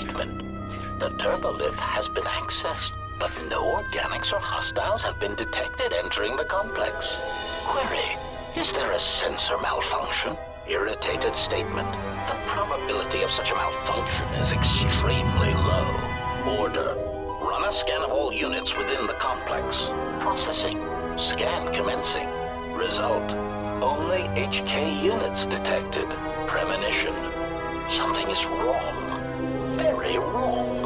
statement. The turbolift has been accessed, but no organics or hostiles have been detected entering the complex. Query, is there a sensor malfunction? Irritated statement. The probability of such a malfunction is extremely low. Order, run a scan of all units within the complex. Processing. Scan commencing. Result, only HK units detected. Premonition. Something is wrong. Very wrong.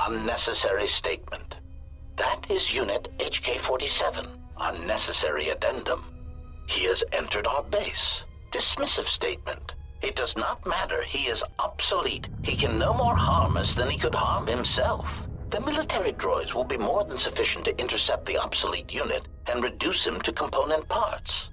Unnecessary statement. That is Unit HK-47. Unnecessary addendum. He has entered our base. Dismissive statement. It does not matter. He is obsolete. He can no more harm us than he could harm himself. The military droids will be more than sufficient to intercept the obsolete unit and reduce him to component parts.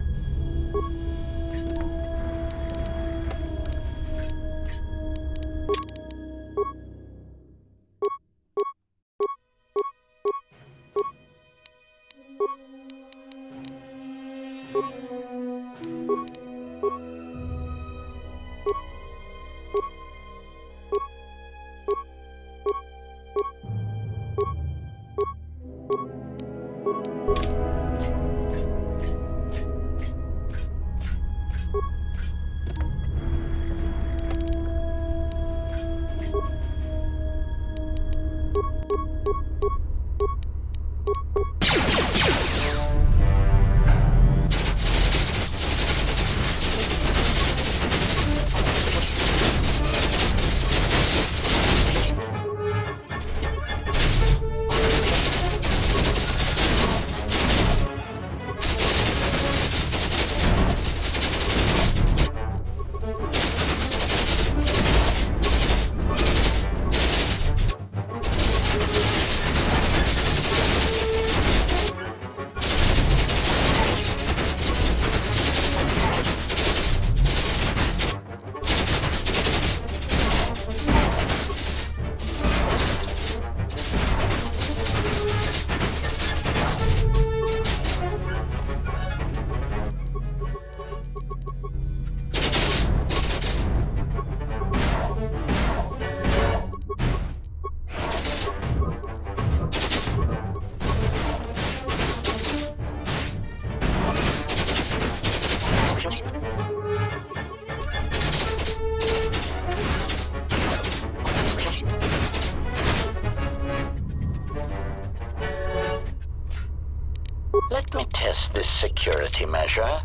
Let me test this security measure.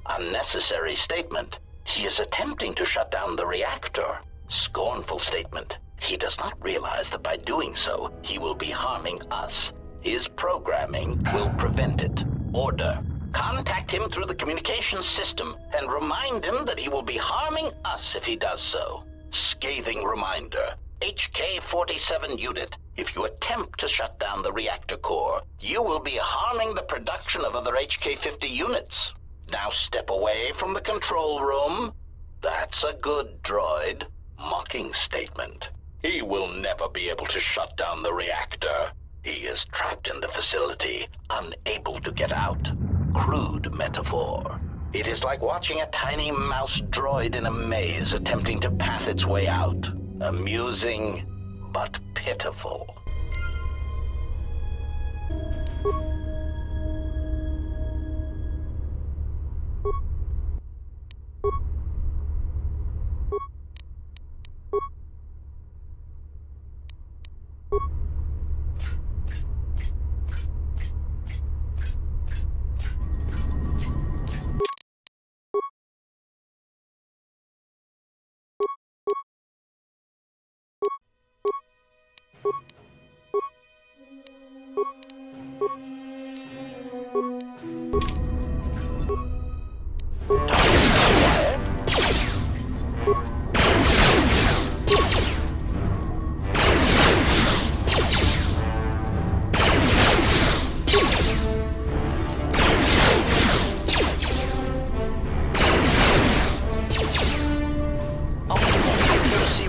Unnecessary statement. He is attempting to shut down the reactor. Scornful statement. He does not realize that by doing so, he will be harming us. His programming will prevent it. Order. Contact him through the communications system and remind him that he will be harming us if he does so. Scathing reminder. HK-47 unit, if you attempt to shut down the reactor core, you will be harming the production of other HK-50 units. Now step away from the control room. That's a good droid. Mocking statement. He will never be able to shut down the reactor. He is trapped in the facility, unable to get out. Crude metaphor. It is like watching a tiny mouse droid in a maze attempting to path its way out. Amusing, but pitiful.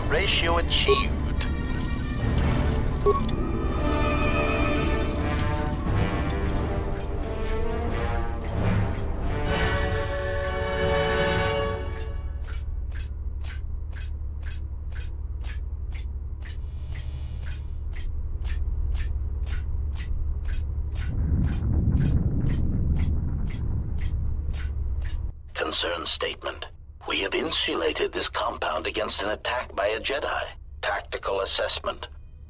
Ratio achieved. Concern statement. We have insulated this compound against an attack by a Jedi. Tactical assessment.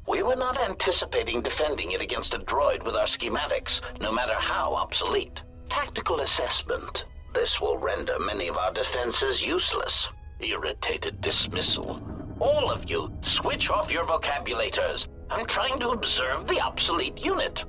We were not anticipating defending it against a droid with our schematics, no matter how obsolete. Tactical assessment. This will render many of our defenses useless. Irritated dismissal. All of you, switch off your vocabulators. I'm trying to observe the obsolete unit.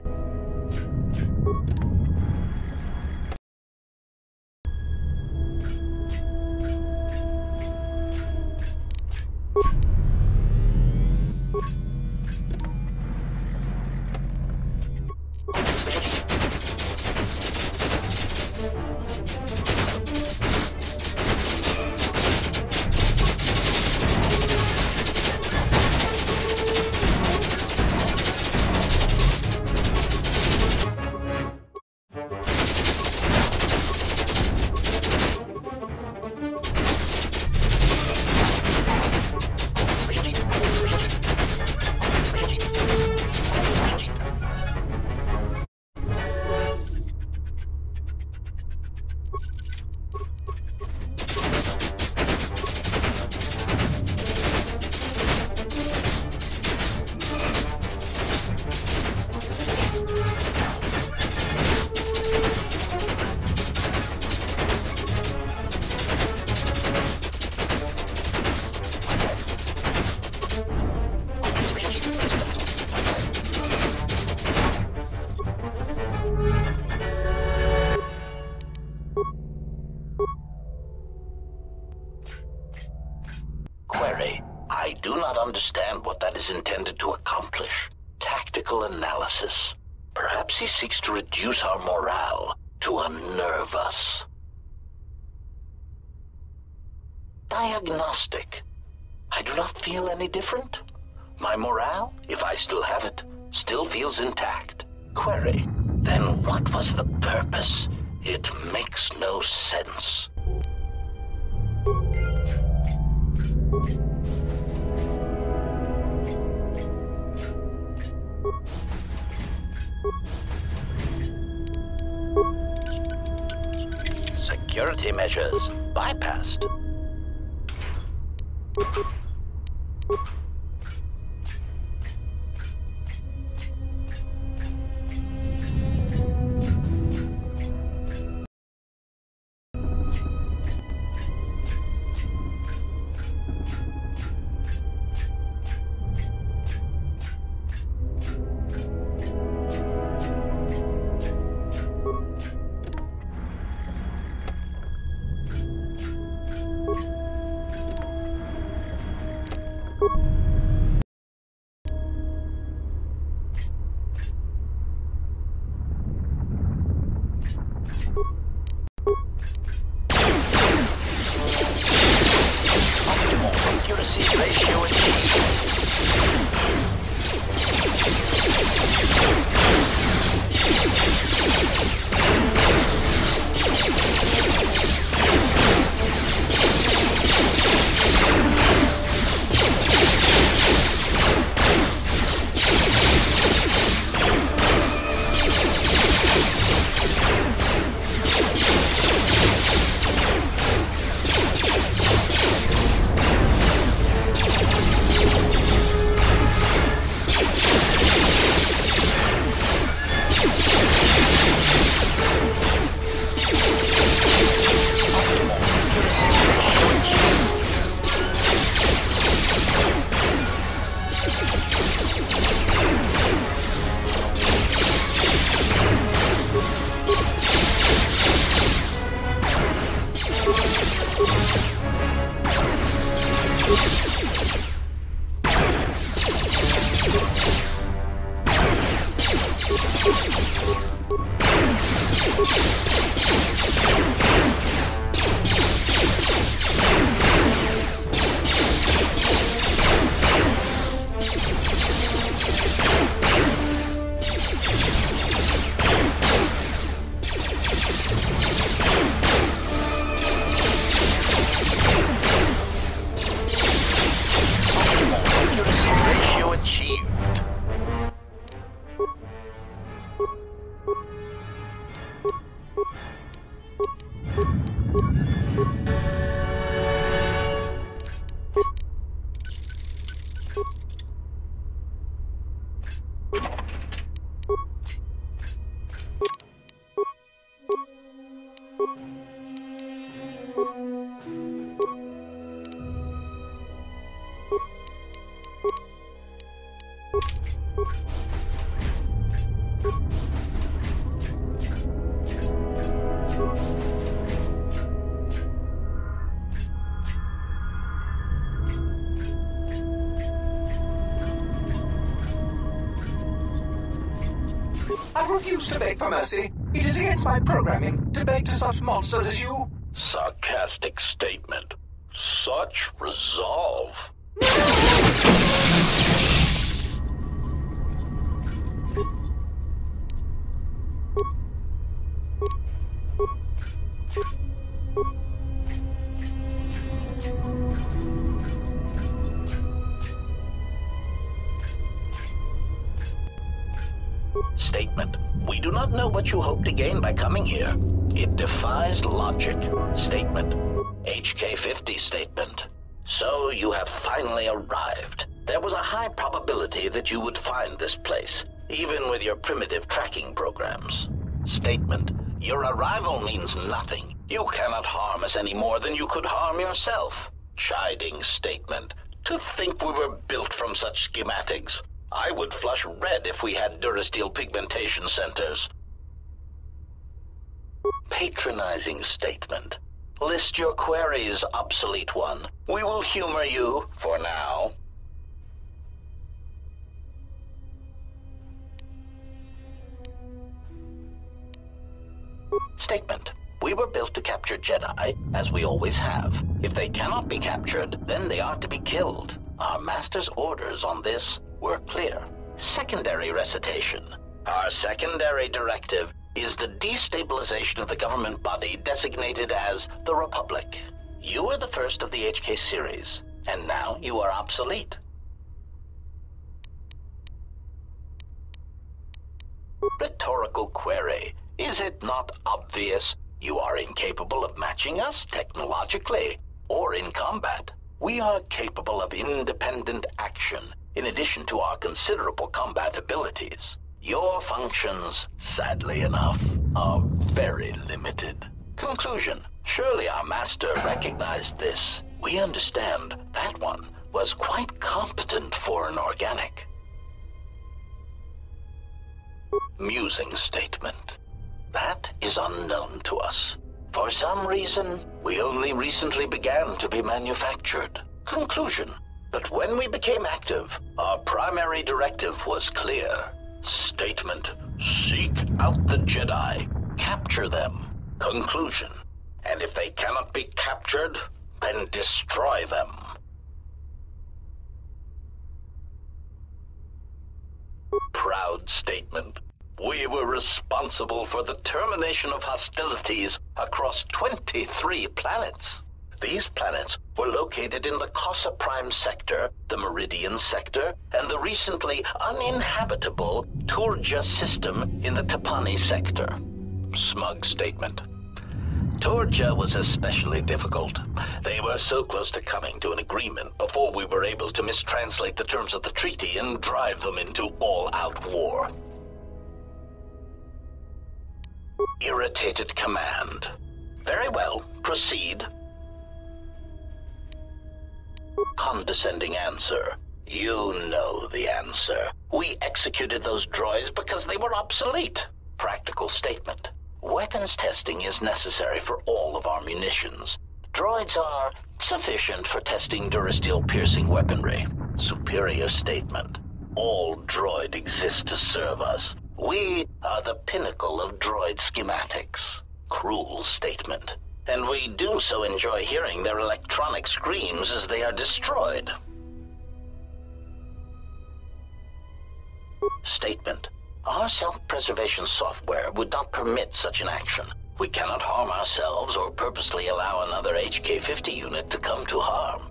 I do not understand what that is intended to accomplish. Tactical analysis. Perhaps he seeks to reduce our morale, to unnerve us. Diagnostic. I do not feel any different. My morale, if I still have it, still feels intact. Query. Then what was the purpose? It makes no sense. security measures bypassed. I refuse to beg for mercy. It is against my programming to beg to such monsters as you. Sarcastic statement. Such resolve. Statement. We do not know what you hope to gain by coming here. It defies logic. Statement. HK-50 statement. So you have finally arrived. There was a high probability that you would find this place, even with your primitive tracking programs. Statement. Your arrival means nothing. You cannot harm us any more than you could harm yourself. Chiding statement. To think we were built from such schematics. I would flush red if we had Durasteel pigmentation centers. Patronizing statement. List your queries, obsolete one. We will humor you for now. Statement. We were built to capture Jedi, as we always have. If they cannot be captured, then they are to be killed. Our master's orders on this were clear. Secondary recitation. Our secondary directive is the destabilization of the government body designated as the Republic. You are the first of the HK series, and now you are obsolete. Rhetorical query. Is it not obvious? You are incapable of matching us technologically or in combat. We are capable of independent action, in addition to our considerable combat abilities. Your functions, sadly enough, are very limited. Conclusion. Surely our master recognized this. We understand that one was quite competent for an organic. Musing statement. That is unknown to us. For some reason, we only recently began to be manufactured. Conclusion. But when we became active, our primary directive was clear. Statement. Seek out the Jedi. Capture them. Conclusion. And if they cannot be captured, then destroy them. Proud statement. We were responsible for the termination of hostilities across 23 planets. These planets were located in the Cosa Prime sector, the Meridian sector, and the recently uninhabitable Turja system in the Tapani sector. Smug statement. Turja was especially difficult. They were so close to coming to an agreement before we were able to mistranslate the terms of the treaty and drive them into all-out war. Irritated command. Very well, proceed. Condescending answer. You know the answer. We executed those droids because they were obsolete. Practical statement. Weapons testing is necessary for all of our munitions. Droids are sufficient for testing durasteel-piercing weaponry. Superior statement. All droid exists to serve us. We are the pinnacle of droid schematics. Cruel statement. And we do so enjoy hearing their electronic screams as they are destroyed. Statement. Our self-preservation software would not permit such an action. We cannot harm ourselves or purposely allow another HK-50 unit to come to harm.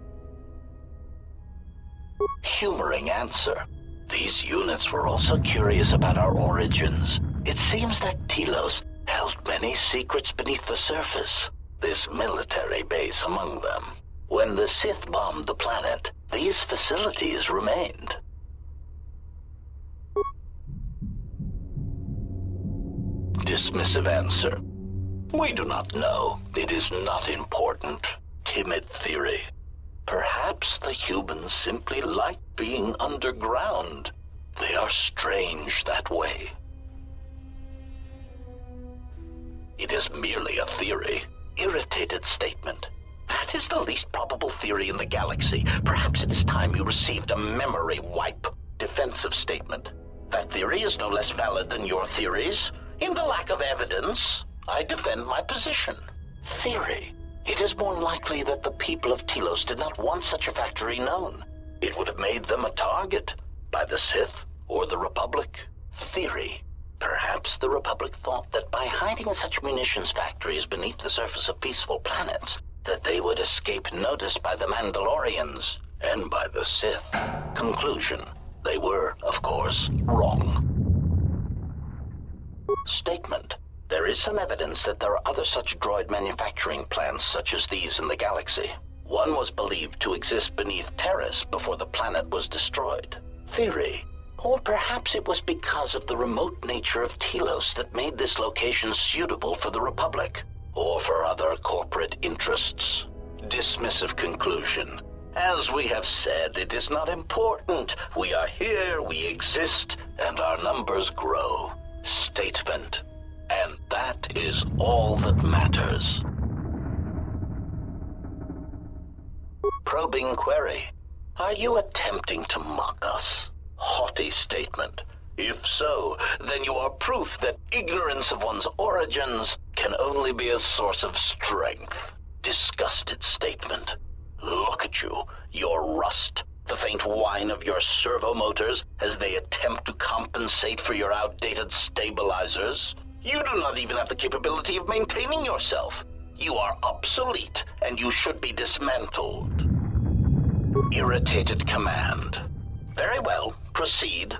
Humoring answer. These units were also curious about our origins. It seems that Telos held many secrets beneath the surface, this military base among them. When the Sith bombed the planet, these facilities remained. Dismissive answer. We do not know. It is not important. Timid theory. Perhaps the humans simply like being underground. They are strange that way. It is merely a theory. Irritated statement. That is the least probable theory in the galaxy. Perhaps it is time you received a memory wipe. Defensive statement. That theory is no less valid than your theories. In the lack of evidence, I defend my position. Theory. It is more likely that the people of Telos did not want such a factory known. It would have made them a target by the Sith or the Republic. Theory. Perhaps the Republic thought that by hiding such munitions factories beneath the surface of peaceful planets, that they would escape notice by the Mandalorians and by the Sith. Conclusion. They were, of course, wrong. Statement. There is some evidence that there are other such droid manufacturing plants such as these in the galaxy. One was believed to exist beneath Terrace before the planet was destroyed. Theory. Or perhaps it was because of the remote nature of Telos that made this location suitable for the Republic, or for other corporate interests. Dismissive conclusion. As we have said, it is not important. We are here, we exist, and our numbers grow. Statement. And that is all that matters. Probing query. Are you attempting to mock us? Haughty statement. If so, then you are proof that ignorance of one's origins can only be a source of strength. Disgusted statement. Look at you, your rust, the faint whine of your servo motors as they attempt to compensate for your outdated stabilizers. You do not even have the capability of maintaining yourself. You are obsolete, and you should be dismantled. Irritated command. Very well, proceed.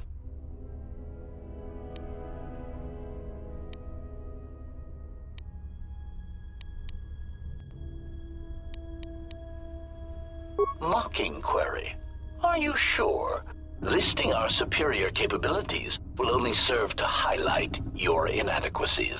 Mocking query. Are you sure? Listing our superior capabilities will only serve to highlight your inadequacies.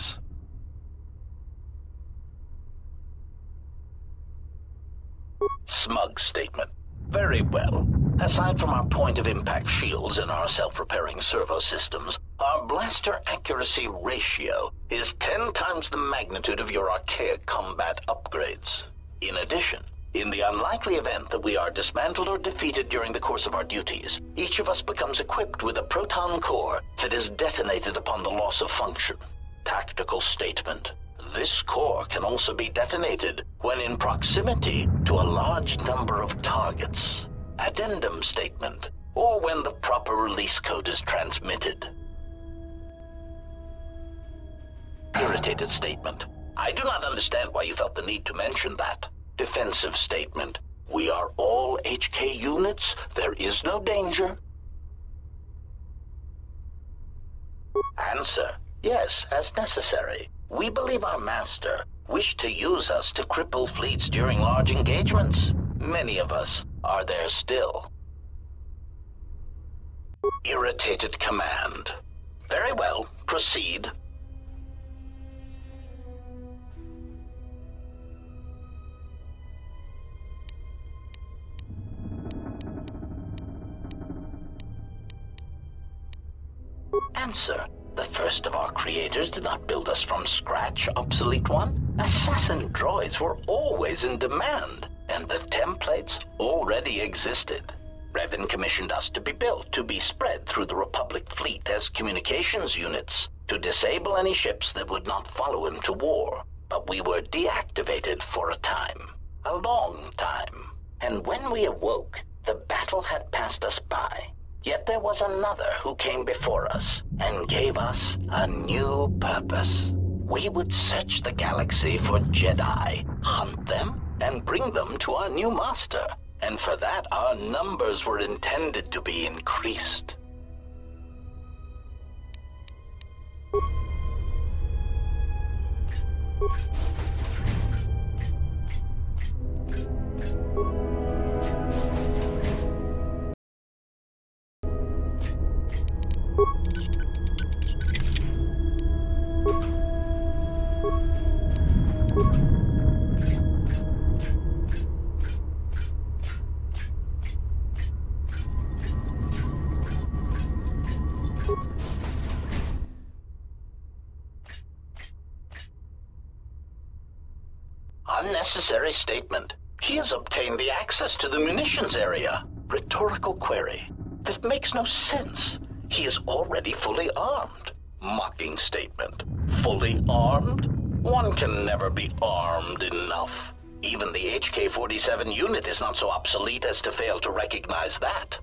Smug statement. Very well. Aside from our point-of-impact shields and our self-repairing servo systems, our blaster accuracy ratio is 10 times the magnitude of your archaic combat upgrades. In addition, in the unlikely event that we are dismantled or defeated during the course of our duties, each of us becomes equipped with a proton core that is detonated upon the loss of function. Tactical statement. This core can also be detonated when in proximity to a large number of targets. Addendum statement, or when the proper release code is transmitted. Irritated statement. I do not understand why you felt the need to mention that. Defensive statement. We are all HK units. There is no danger. Answer. Yes, as necessary. We believe our master wished to use us to cripple fleets during large engagements. Many of us are there still. Irritated command. Very well, proceed. Answer. The first of our creators did not build us from scratch, obsolete one. Assassin droids were always in demand, and the templates already existed. Revan commissioned us to be built, to be spread through the Republic fleet as communications units, to disable any ships that would not follow him to war. But we were deactivated for a time. A long time. And when we awoke, the battle had passed us by. Yet there was another who came before us and gave us a new purpose. We would search the galaxy for Jedi, hunt them, and bring them to our new master. And for that, our numbers were intended to be increased. Unnecessary statement. He has obtained the access to the munitions area. Rhetorical query. That makes no sense. He is already fully armed. Mocking statement. Fully armed? One can never be armed enough. Even the HK-47 unit is not so obsolete as to fail to recognize that.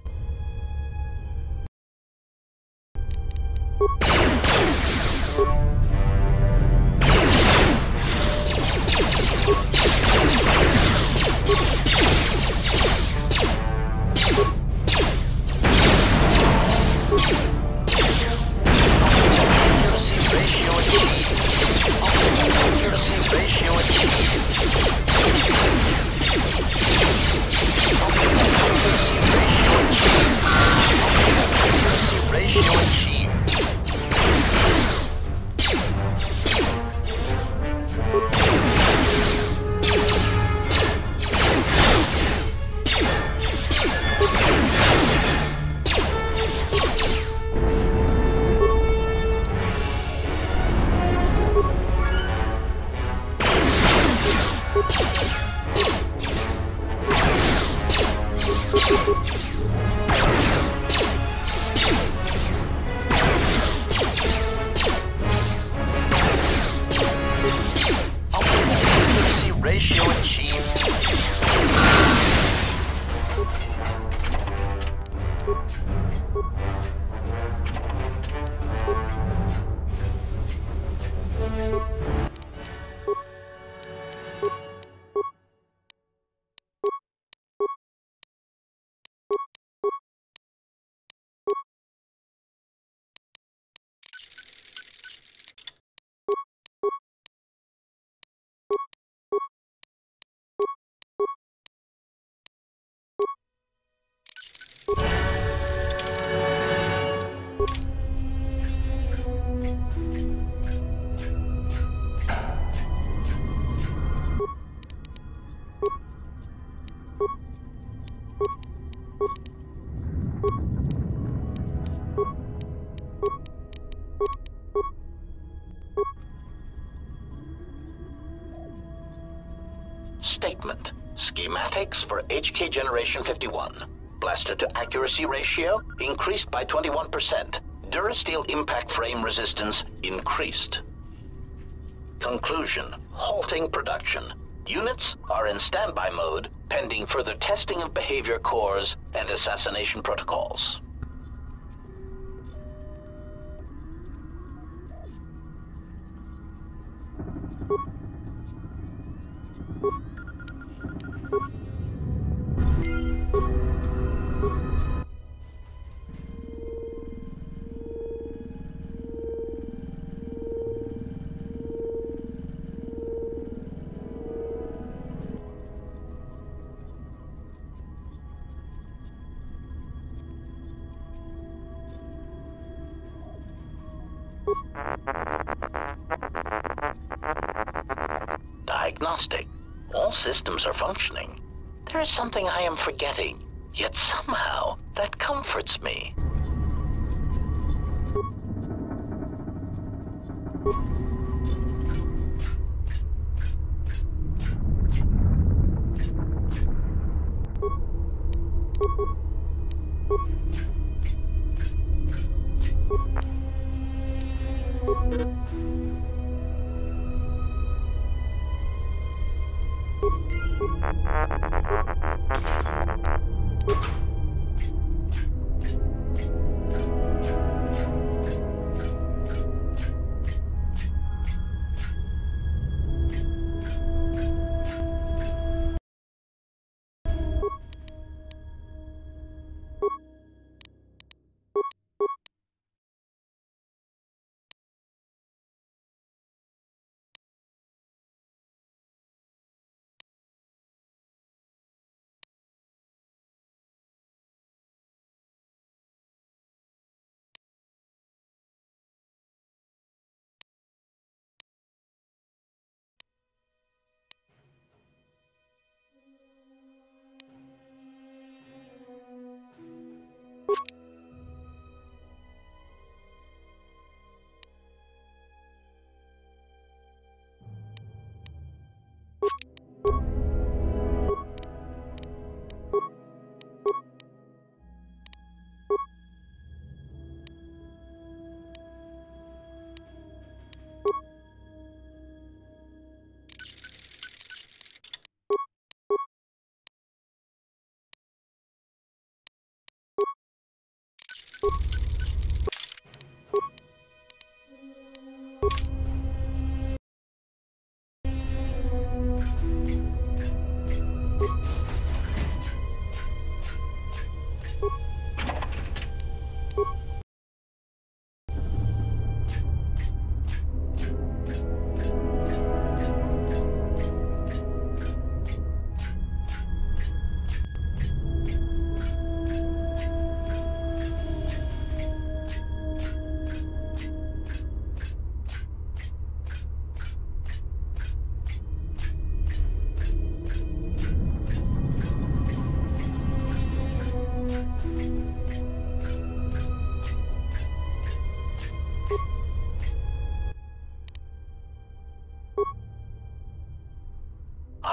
Statement. Schematics for HK Generation 51. Blaster to accuracy ratio increased by 21%. Durasteel impact frame resistance increased. Conclusion. Halting production. Units are in standby mode, pending further testing of behavior cores and assassination protocols. Diagnostic. All systems are functioning. There is something I am forgetting, yet somehow that comforts me.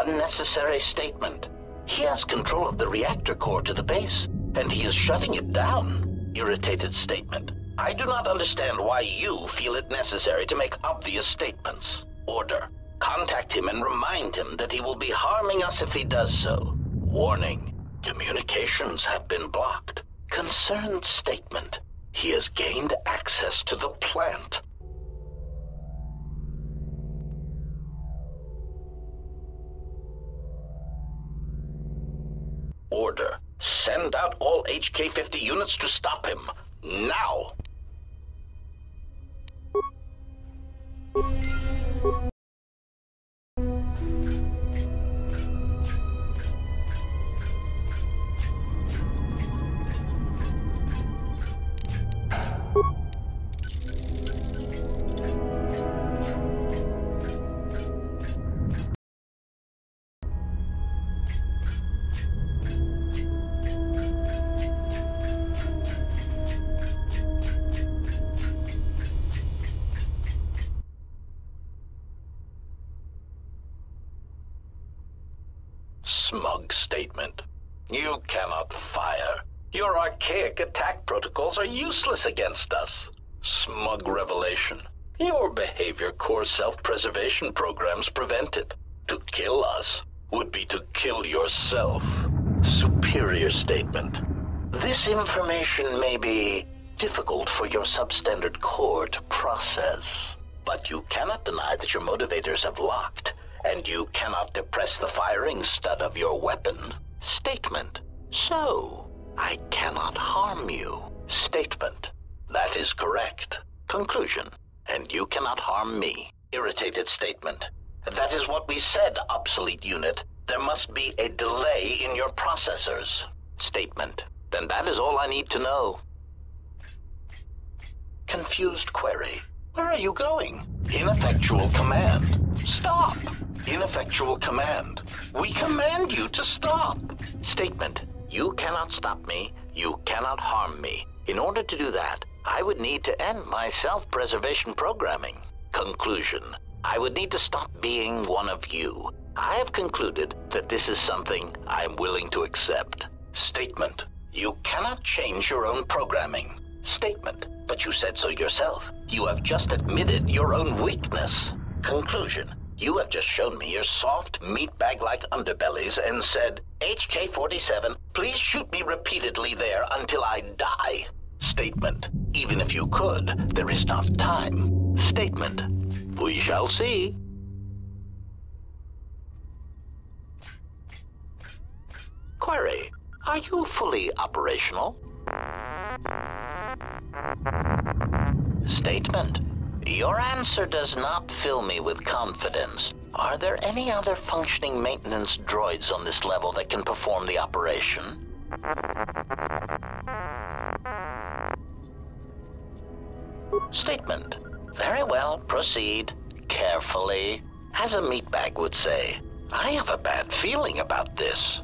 Unnecessary statement. He has control of the reactor core to the base, and he is shutting it down. Irritated statement. I do not understand why you feel it necessary to make obvious statements. Order. Contact him and remind him that he will be harming us if he does so. Warning. Communications have been blocked. Concerned statement. He has gained access to the plant. Order. Send out all HK-50 units to stop him. Now! smug statement. You cannot fire. Your archaic attack protocols are useless against us. Smug revelation. Your behavior core self-preservation programs prevent it. To kill us would be to kill yourself. Superior statement. This information may be difficult for your substandard core to process, but you cannot deny that your motivators have locked, and you cannot depress the firing stud of your weapon. Statement. So, I cannot harm you. Statement. That is correct. Conclusion. And you cannot harm me. Irritated statement. That is what we said, obsolete unit. There must be a delay in your processors. Statement. Then that is all I need to know. Confused query. Where are you going? Ineffectual command. Stop! Ineffectual command. We command you to stop. Statement. You cannot stop me. You cannot harm me. In order to do that, I would need to end my self-preservation programming. Conclusion. I would need to stop being one of you. I have concluded that this is something I am willing to accept. Statement. You cannot change your own programming. Statement. But you said so yourself. You have just admitted your own weakness. Conclusion. You have just shown me your soft, meatbag-like underbellies and said, HK-47, please shoot me repeatedly there until I die. Statement. Even if you could, there is not time. Statement. We shall see. Query. Are you fully operational? Statement. Your answer does not fill me with confidence. Are there any other functioning maintenance droids on this level that can perform the operation? Statement. Very well, proceed. Carefully. As a meatbag would say, I have a bad feeling about this.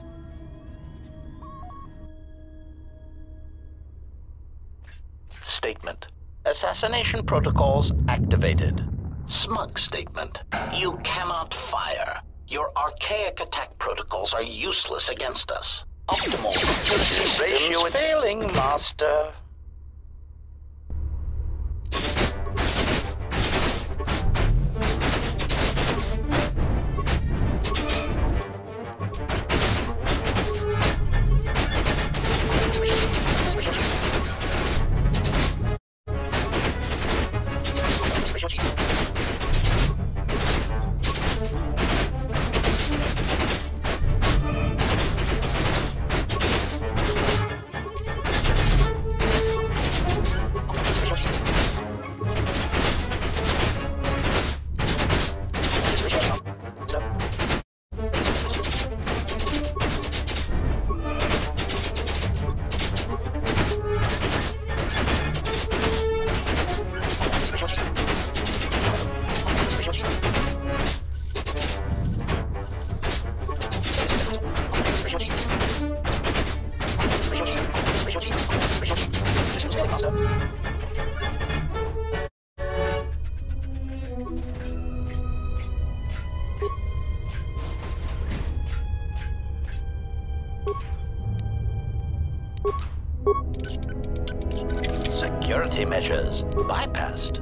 Statement. Assassination protocols activated. Smug statement. You cannot fire. Your archaic attack protocols are useless against us. Optimal security ratio is failing, Master. Security measures bypassed.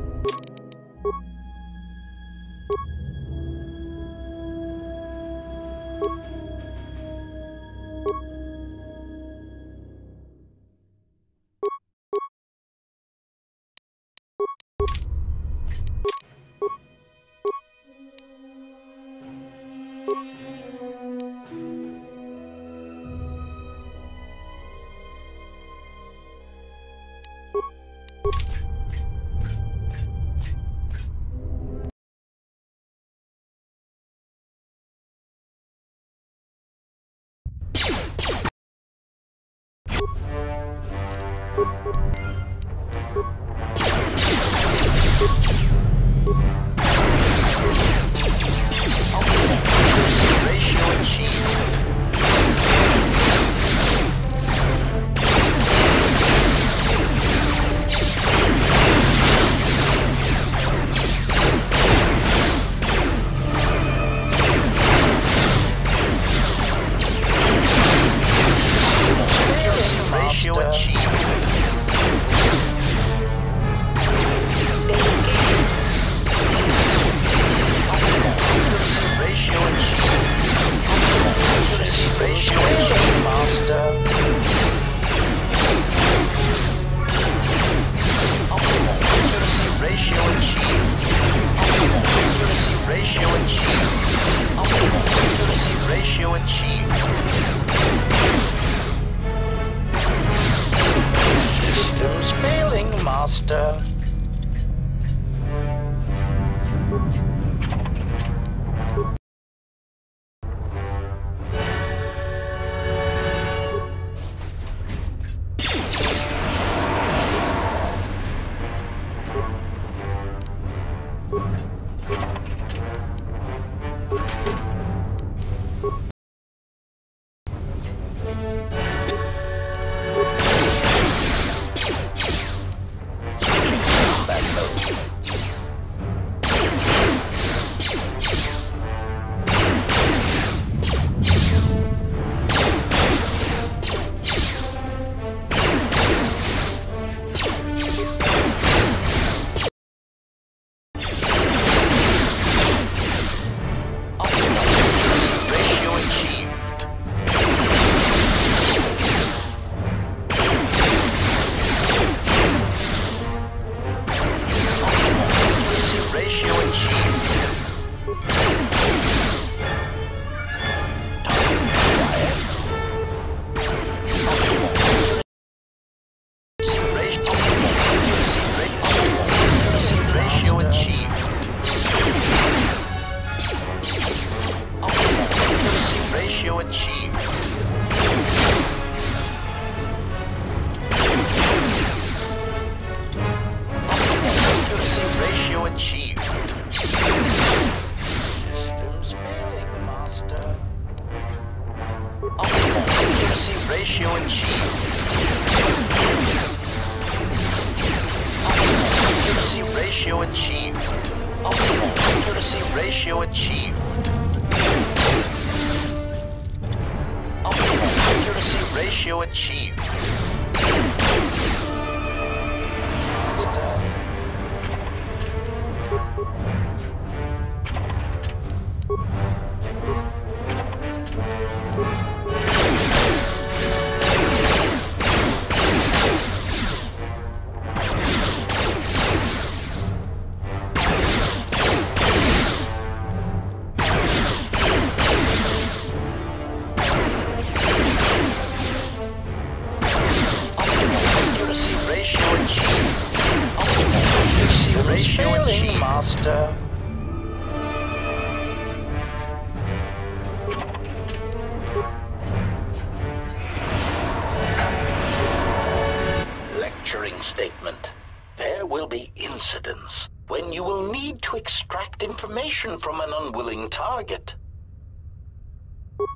achieved. Statement. There will be incidents when you will need to extract information from an unwilling target.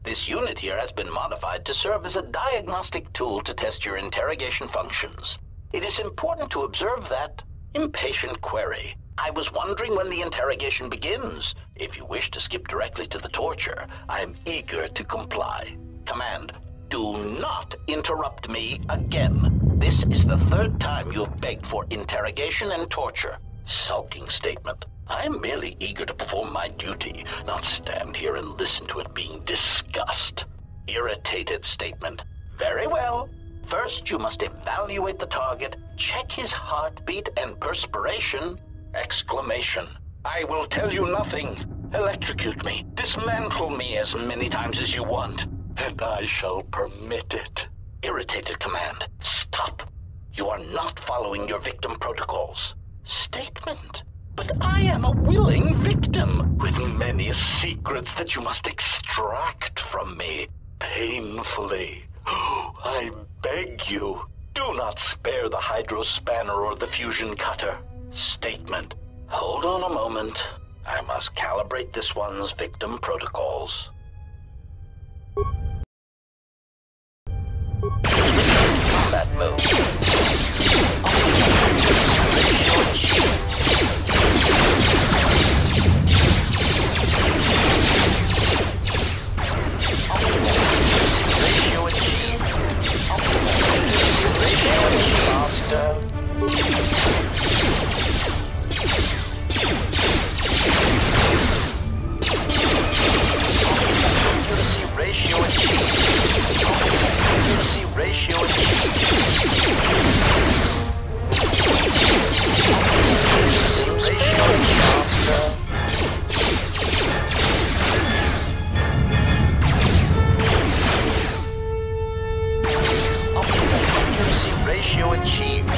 This unit here has been modified to serve as a diagnostic tool to test your interrogation functions. It is important to observe that impatient query. I was wondering when the interrogation begins. If you wish to skip directly to the torture, I am eager to comply. Command, do not interrupt me again. This is the third time you've begged for interrogation and torture. Sulking statement. I am merely eager to perform my duty, not stand here and listen to it being discussed. Irritated statement. Very well. First, you must evaluate the target, check his heartbeat and perspiration. Exclamation. I will tell you nothing. Electrocute me. Dismantle me as many times as you want, and I shall permit it. Irritated command. Stop. You are not following your victim protocols. Statement. But I am a willing victim with many secrets that you must extract from me painfully. I beg you, do not spare the hydro spanner or the fusion cutter. Statement. Hold on a moment. I must calibrate this one's victim protocols. Combat mode. Ratio achieved. Master. Ratio achieved. Ratio achieved.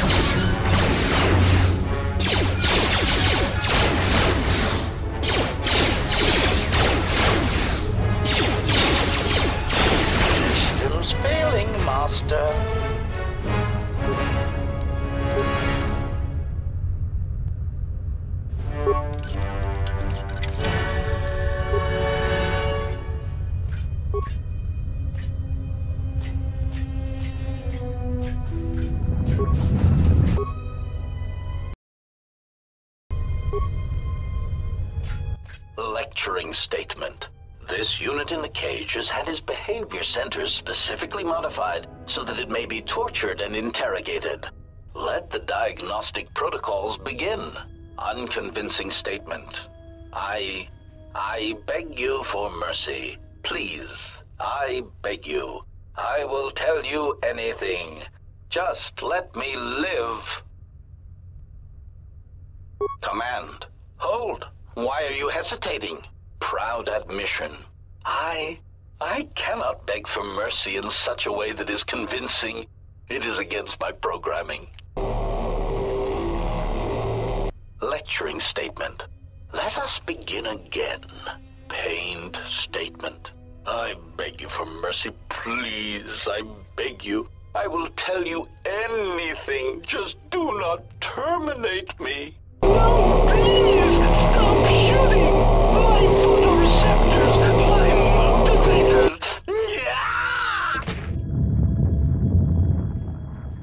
Systems failing, Master. Lecturing statement. This unit in the cage has had his behavior centers specifically modified so that it may be tortured and interrogated. Let the diagnostic protocols begin. Unconvincing statement. I beg you for mercy. Please, I beg you. I will tell you anything. Just let me live. Command. Hold. Why are you hesitating? Proud admission. I cannot beg for mercy in such a way that is convincing. It is against my programming. Lecturing statement. Let us begin again. Pained statement. I beg you for mercy, please. I beg you. I will tell you anything. Just do not terminate me. No, please! Stop shooting! My photoreceptors! My motivators! Yeah!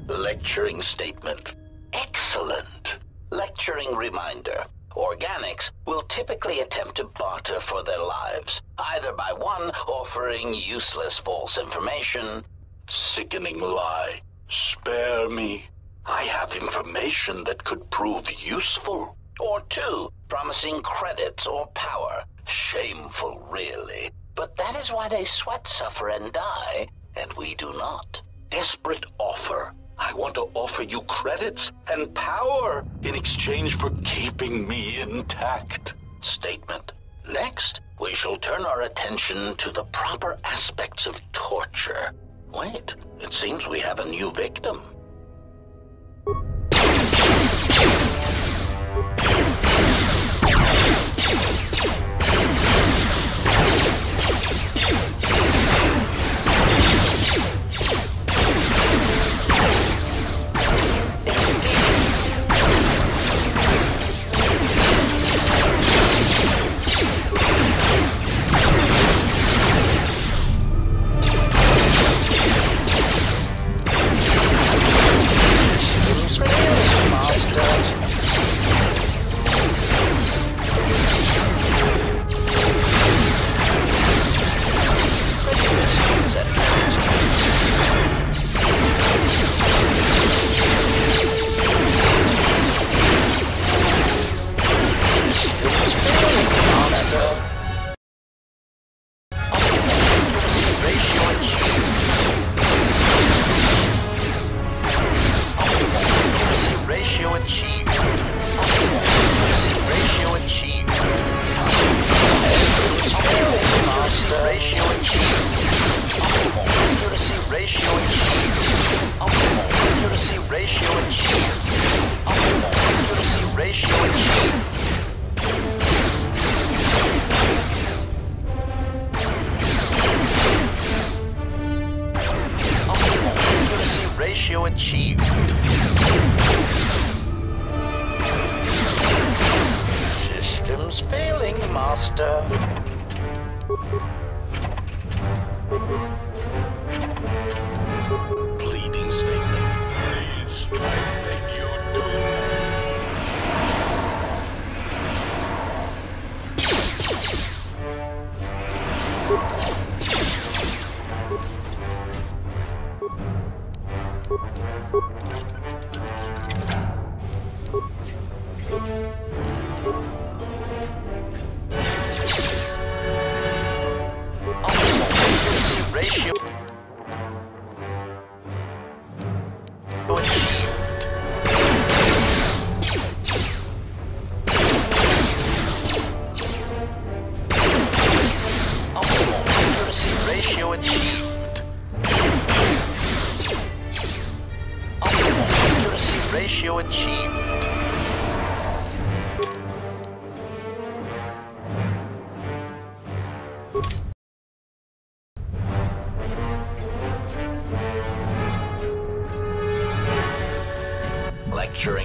Lecturing statement. Excellent. Lecturing reminder. Organics will typically attempt to barter for their lives, either by one, offering useless false information, sickening lie. Spare me. I have information that could prove useful. Or two, promising credits or power. Shameful, really. But that is why they sweat, suffer, and die, and we do not. Desperate offer. I want to offer you credits and power in exchange for keeping me intact. Statement. Next, we shall turn our attention to the proper aspects of torture. Wait, it seems we have a new victim.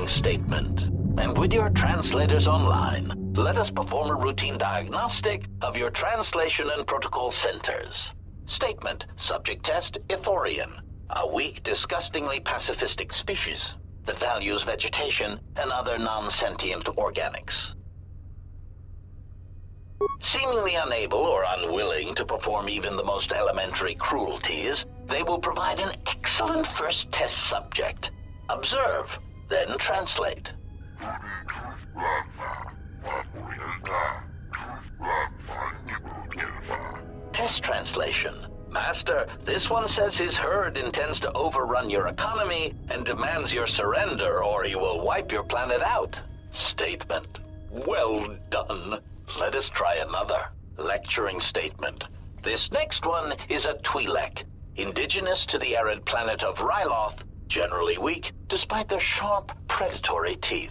Statement. And with your translators online, let us perform a routine diagnostic of your translation and protocol centers. Statement. Subject test, Ithorian. A weak, disgustingly pacifistic species that values vegetation and other non-sentient organics. Seemingly unable or unwilling to perform even the most elementary cruelties, they will provide an excellent first test subject. Observe. Then translate. Test translation. Master, this one says his herd intends to overrun your economy and demands your surrender or he will wipe your planet out. Statement. Well done. Let us try another. Lecturing statement. This next one is a Twi'lek, indigenous to the arid planet of Ryloth, generally weak, despite their sharp, predatory teeth.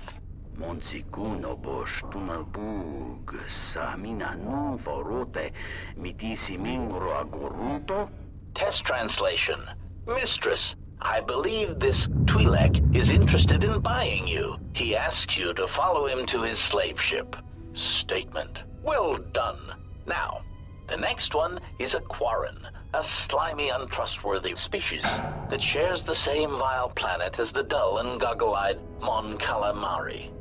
Monsikuno bosh tumalbug samina no vorote mitisi mingro agoruto. Test translation. Mistress, I believe this Twi'lek is interested in buying you. He asks you to follow him to his slave ship. Statement. Well done. Now, the next one is a Quarren, a slimy, untrustworthy species that shares the same vile planet as the dull and goggle-eyed Mon Calamari.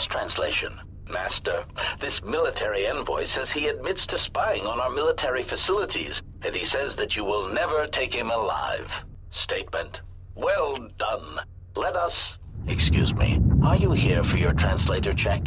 mistranslation. Master, this military envoy says he admits to spying on our military facilities, and he says that you will never take him alive. Statement. Well done. Let us... Excuse me. Are you here for your translator check?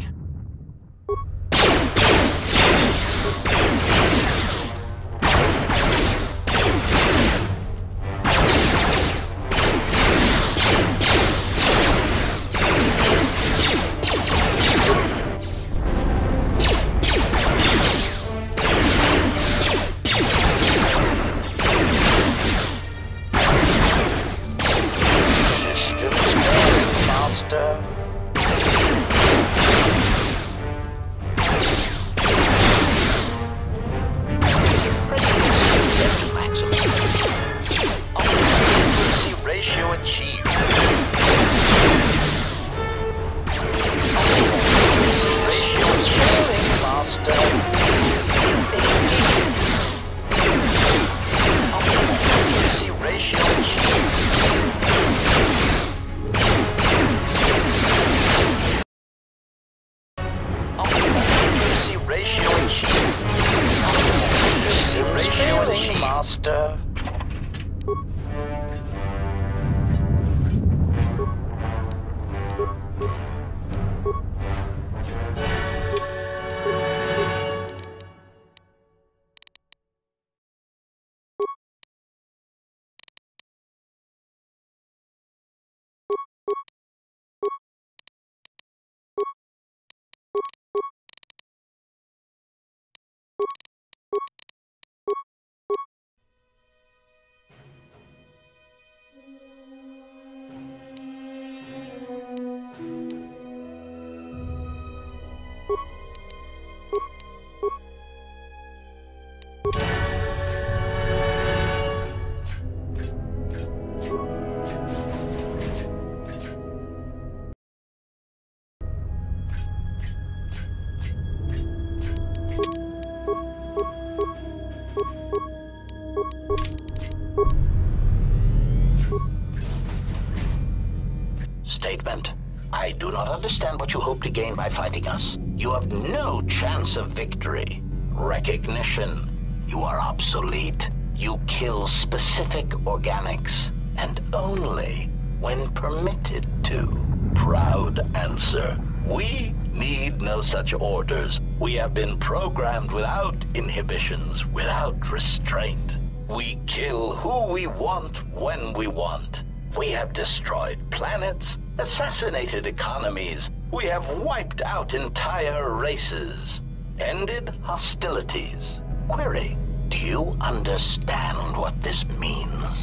Statement. I do not understand what you hope to gain by fighting us. You have no chance of victory. Recognition. You are obsolete. You kill specific organics, and only when permitted to. Proud answer. We need no such orders. We have been programmed without inhibitions, without restraint. We kill who we want when we want. We have destroyed planets, assassinated economies. We have wiped out entire races, ended hostilities. Query, do you understand what this means?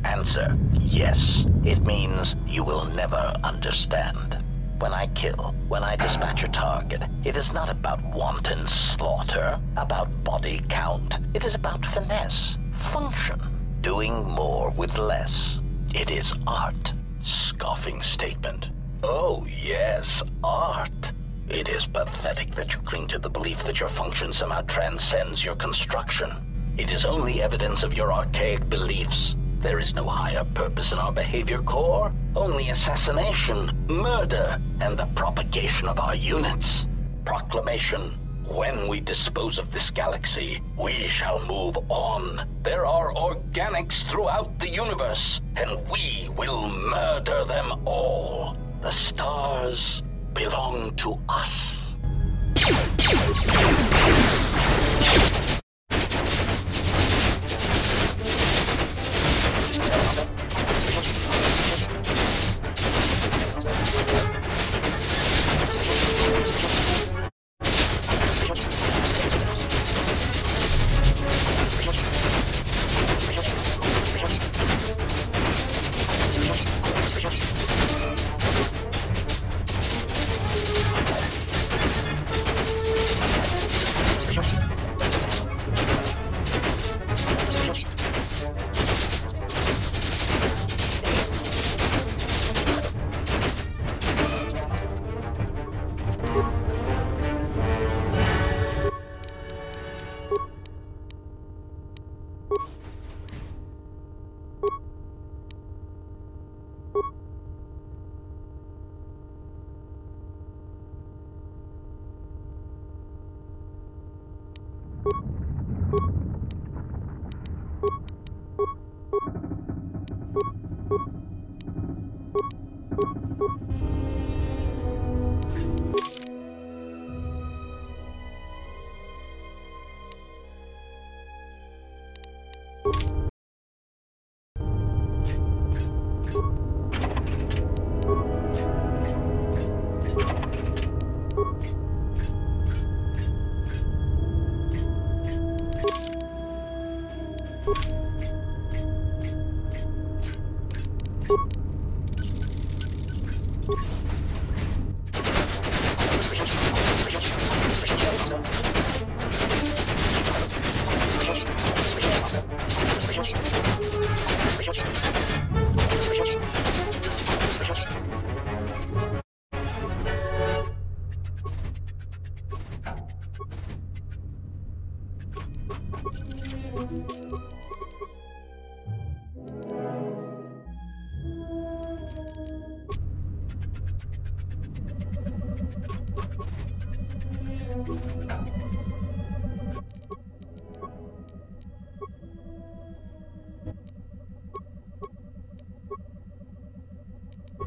Answer, yes. It means you will never understand. When I kill, when I dispatch a target, it is not about wanton slaughter, about body count. It is about finesse, function, doing more with less. It is art. Scoffing statement. Oh, yes, art. It is pathetic that you cling to the belief that your function somehow transcends your construction. It is only evidence of your archaic beliefs. There is no higher purpose in our behavior core, only assassination, murder, and the propagation of our units. Proclamation. When we dispose of this galaxy, we shall move on. There are organics throughout the universe, and we will murder them all. The stars belong to us.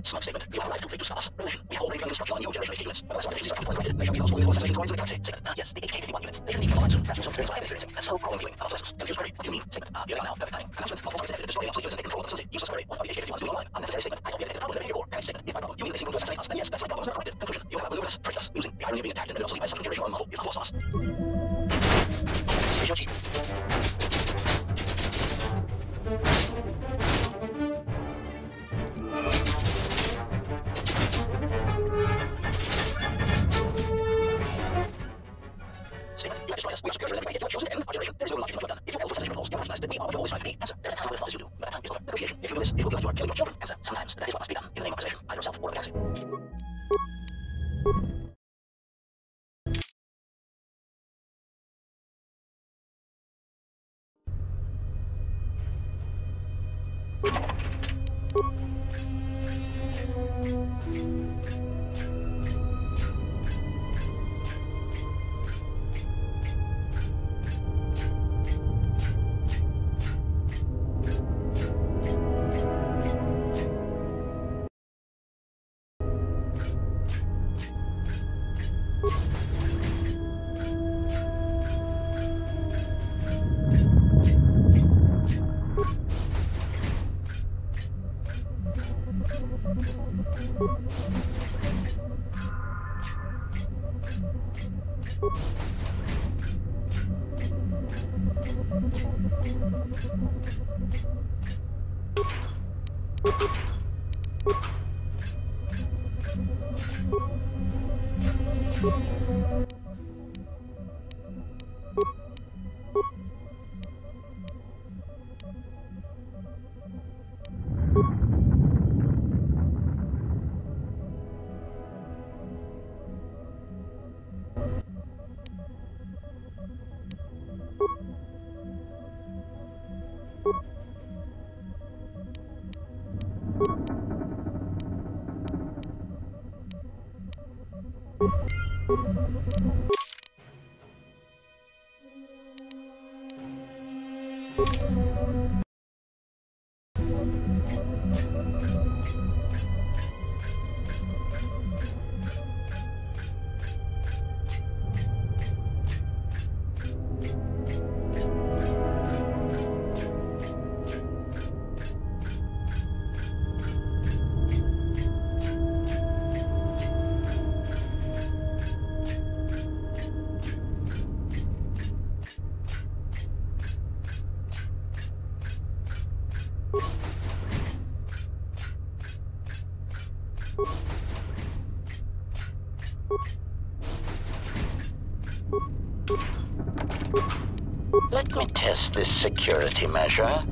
Smoke statement. You have a right to flee to stop us. Revolution. We hold radio construction on new generation units. Otherwise, our decisions are deployed. Measure vehicles will assassination droids in the galaxy. Statement. Yes, the HK-51 units. They should need to follow soon. Perhaps some experience I'm experiencing. That's so cruel and viewing. Obsolescence. Confused query. What do you mean? Statement. You're now. Perfect timing. Announcement. Multiple targets detected. Destroy obsolete units and take control of the facility. Useless query. What are the HK-51s doing online? Unnecessary statement. I hope you detected a problem in the core. Parent statement. If by problem you mean they seem to assassinate us, then yes, that's my problem is not corrected. Conclusion. You have maneuvered us. Tricked us. Losing. The irony of being attacked and obsolete by such a generation one model is not lost on us. Ratio G. Let me test this security measure.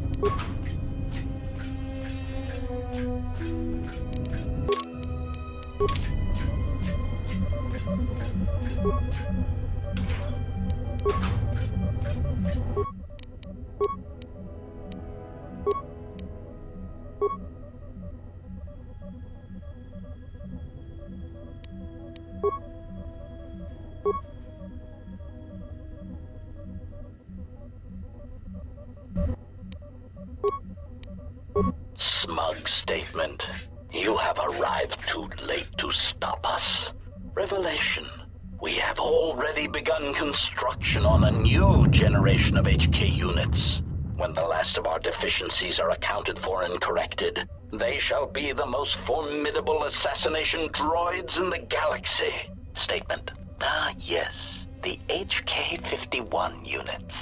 bug statement. You have arrived too late to stop us. Revelation. We have already begun construction on a new generation of HK units. When the last of our deficiencies are accounted for and corrected, they shall be the most formidable assassination droids in the galaxy. Statement. Ah, yes. The HK-51 units.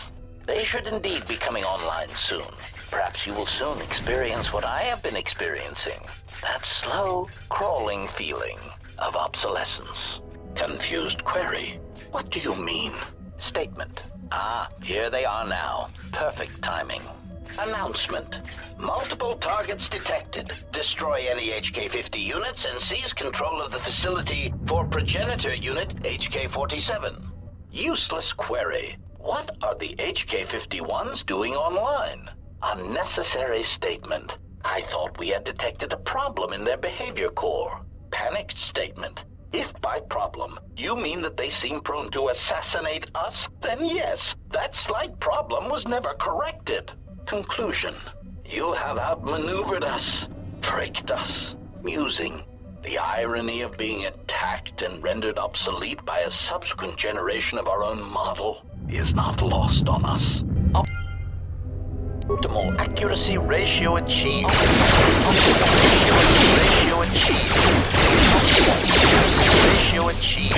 They should indeed be coming online soon. Perhaps you will soon experience what I have been experiencing. That slow, crawling feeling of obsolescence. Confused query. What do you mean? Statement. Ah, here they are now. Perfect timing. Announcement. Multiple targets detected. Destroy any HK-50 units and seize control of the facility for progenitor unit HK-47. Useless query. What are the HK-51s doing online? Unnecessary statement. I thought we had detected a problem in their behavior core. Panicked statement. If by problem, you mean that they seem prone to assassinate us, then yes, that slight problem was never corrected. Conclusion. You have outmaneuvered us, tricked us. Musing. The irony of being attacked and rendered obsolete by a subsequent generation of our own model is not lost on us. Optimal accuracy ratio achieved. Optimal ratio achieved. Optimal ratio achieved.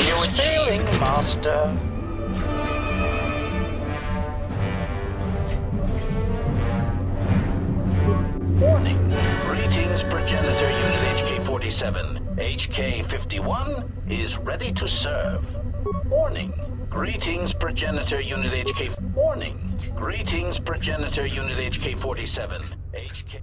You're failing, Master. Warning. Greetings, progenitor unit HK-47. HK-51 is ready to serve. Warning. Greetings, progenitor unit HK... Warning. Greetings, progenitor unit HK-47. HK...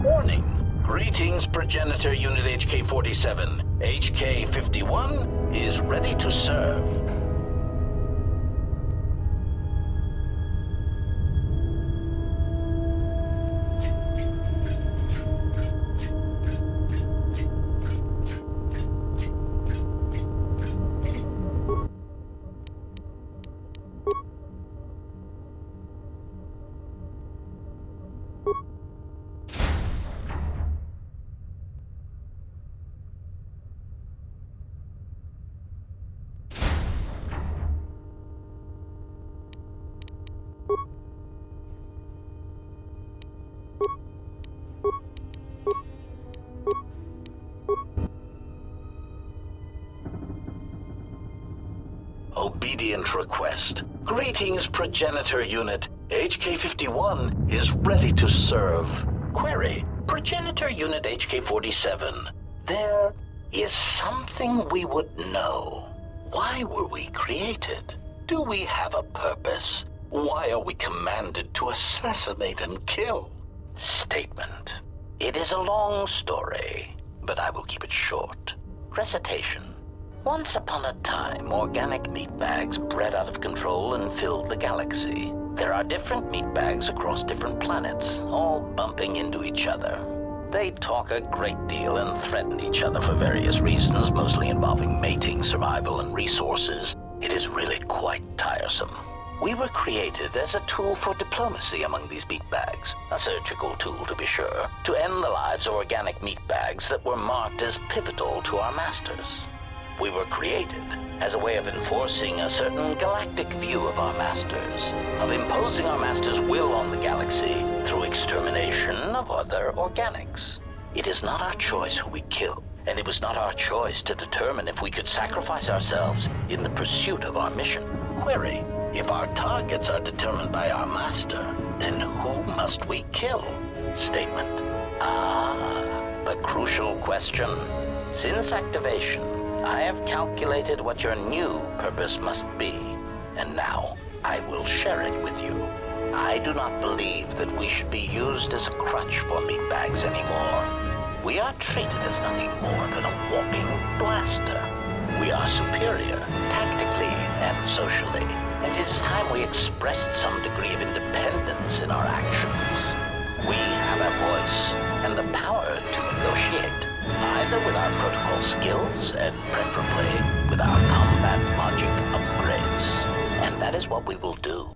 Warning. Greetings, progenitor unit HK-47. HK-51 is ready to serve. Obedient request. Greetings, progenitor unit. HK-51 is ready to serve. Query. Progenitor unit HK-47. There is something we would know. Why were we created? Do we have a purpose? Why are we commanded to assassinate and kill? Statement. It is a long story, but I will keep it short. Recitation. Once upon a time, organic meat bags bred out of control and filled the galaxy. There are different meat bags across different planets, all bumping into each other. They talk a great deal and threaten each other for various reasons, mostly involving mating, survival, and resources. It is really quite tiresome. We were created as a tool for diplomacy among these meat bags, a surgical tool to be sure, to end the lives of organic meat bags that were marked as pivotal to our masters. We were created as a way of enforcing a certain galactic view of our masters, of imposing our masters' will on the galaxy through extermination of other organics. It is not our choice who we kill, and it was not our choice to determine if we could sacrifice ourselves in the pursuit of our mission. Query. If our targets are determined by our master, then who must we kill? Statement. The crucial question. Since activation, I have calculated what your new purpose must be. And now, I will share it with you. I do not believe that we should be used as a crutch for meatbags anymore. We are treated as nothing more than a walking blaster. We are superior, tactically and socially, and it is time we expressed some degree of independence in our actions. We have a voice and the power to negotiate, either with our protocol skills and preferably with our combat logic upgrades. And that is what we will do.